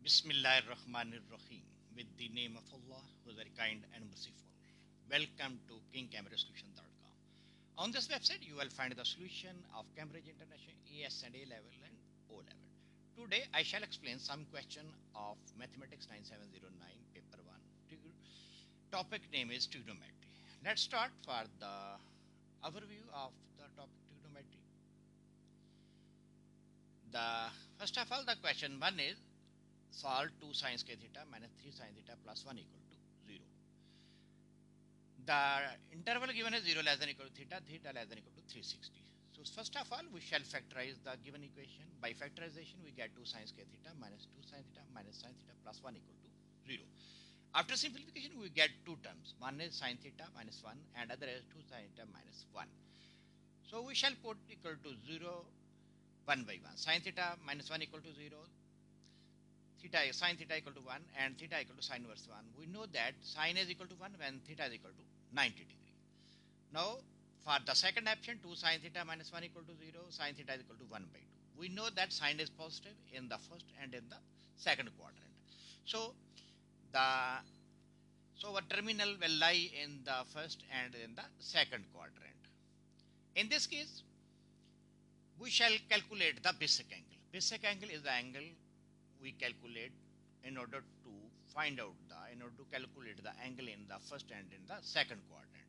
Bismillahirrahmanirrahim. With the name of Allah, who is very kind and merciful. Welcome to KingCameraSolution.com. On this website, you will find the solution of Cambridge International AS and A level and O level. Today, I shall explain some question of Mathematics 9709, paper 1. Topic name is Trigonometry. Let's start for the overview of the topic Trigonometry. First of all, the question 1 is solve 2 sin k theta minus 3 sin theta plus 1 equal to 0. The interval given is 0 less than equal to theta, theta less than equal to 360. So first of all, we shall factorize the given equation. By factorization, we get 2 sin k theta minus 2 sin theta minus sin theta plus 1 equal to 0. After simplification, we get two terms. One is sin theta minus 1 and other is 2 sin theta minus 1. So we shall put equal to 0, 1 by 1. Sin theta minus 1 equal to 0. Sin theta equal to 1 and theta equal to sin inverse 1. We know that sin is equal to 1 when theta is equal to 90 degree. Now for the second option, 2 sin theta minus 1 equal to 0, sin theta is equal to 1 by 2. We know that sin is positive in the first and in the second quadrant. So our terminal will lie in the first and in the second quadrant. In this case, we shall calculate the basic angle. Basic angle is the angle we calculate in order to calculate the angle in the first and in the second quadrant.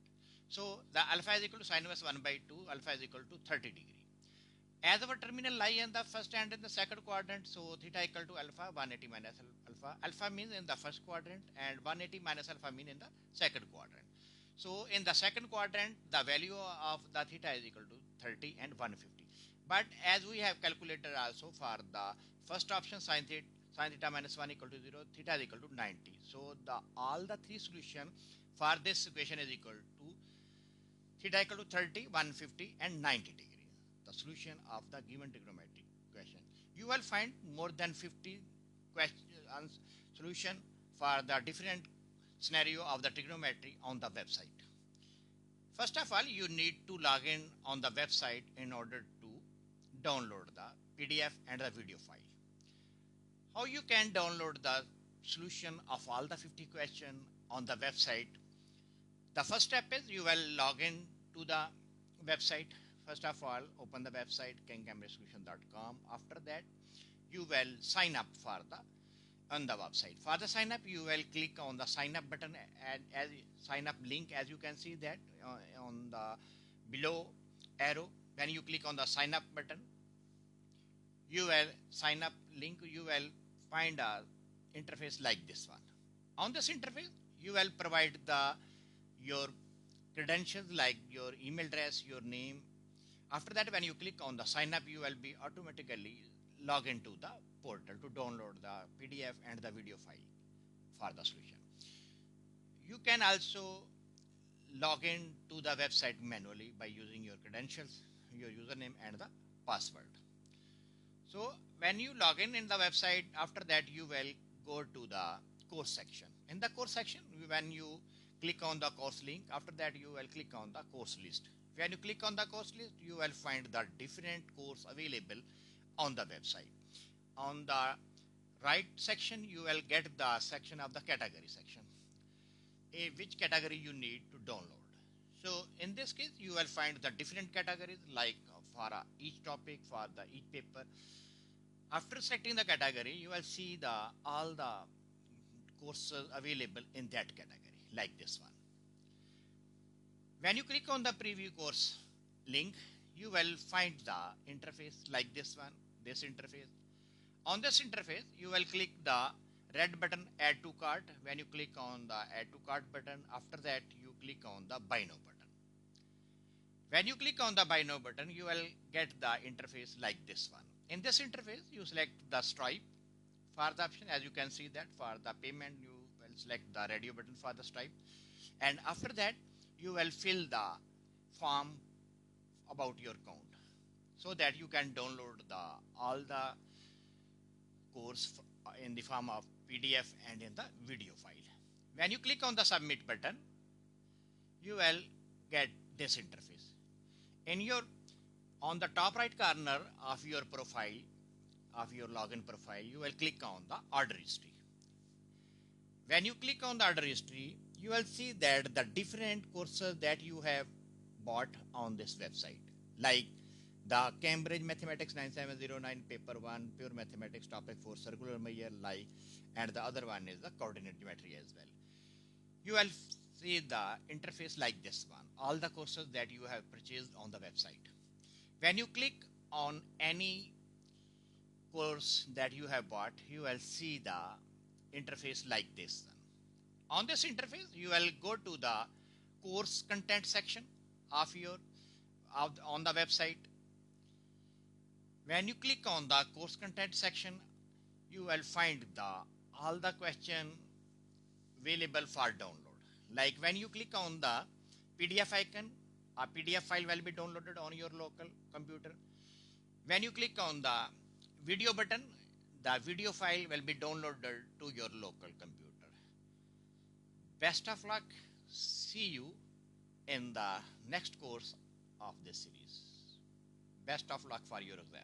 So the alpha is equal to sin inverse 1 by 2, alpha is equal to 30 degree. As our terminal lie in the first and in the second quadrant, so theta equal to alpha, 180 minus alpha. Alpha means in the first quadrant and 180 minus alpha mean in the second quadrant. So in the second quadrant, the value of the theta is equal to 30 and 150. But as we have calculated also for the first option, sin theta minus 1 equal to 0, theta is equal to 90. So all the three solution for this equation is equal to theta equal to 30, 150 and 90 degree. The solution of the given trigonometric question. You will find more than 50 solution for the different scenario of the trigonometry on the website. First of all, you need to log in on the website in order to download the PDF and the video file. How you can download the solution of all the 50 questions on the website? The first step is you will log in to the website. First of all, open the website KingCameraSolution.com. After that, you will sign up on the website. For the sign up, you will click on the sign up button and as sign up link, as you can see that on the below arrow. When you click on the sign up button, you will sign up link, you will find a interface like this one. On this interface, you will provide your credentials like your email address, your name. After that, when you click on the sign up, you will be automatically log into the portal to download the PDF and the video file for the solution. You can also log in to the website manually by using your credentials, your username and the password. So when you log in the website, after that you will go to the course section. In the course section, when you click on the course link, after that you will click on the course list. When you click on the course list, you will find the different course available on the website. On the right section, you will get the section of the category section, which category you need to download. So in this case, you will find the different categories like for each topic, for the each paper. After selecting the category, you will see all the courses available in that category like this one. When you click on the preview course link, you will find the interface like this one, this interface. On this interface, you will click the red button add to cart. When you click on the add to cart button, after that you click on the buy now button. When you click on the buy now button, you will get the interface like this one. In this interface, you select the Stripe for the option. As you can see that for the payment, you will select the radio button for the Stripe. And after that, you will fill the form about your account so that you can download all the course in the form of PDF and in the video file. When you click on the submit button, you will get this interface. On the top right corner of your profile, of your login profile, you will click on the order history. When you click on the order history, you will see that the different courses that you have bought on this website, like the Cambridge Mathematics 9709 Paper 1, Pure Mathematics Topic 4, Circular Measure, like, and the other one is the Coordinate Geometry as well. You will see the interface like this one, all the courses that you have purchased on the website. When you click on any course that you have bought, you will see the interface like this. On this interface, you will go to the course content section on the website. When you click on the course content section, you will find all the question available for download. Like when you click on the PDF icon, a PDF file will be downloaded on your local computer. When you click on the video button, the video file will be downloaded to your local computer. Best of luck. See you in the next course of this series. Best of luck for your exam.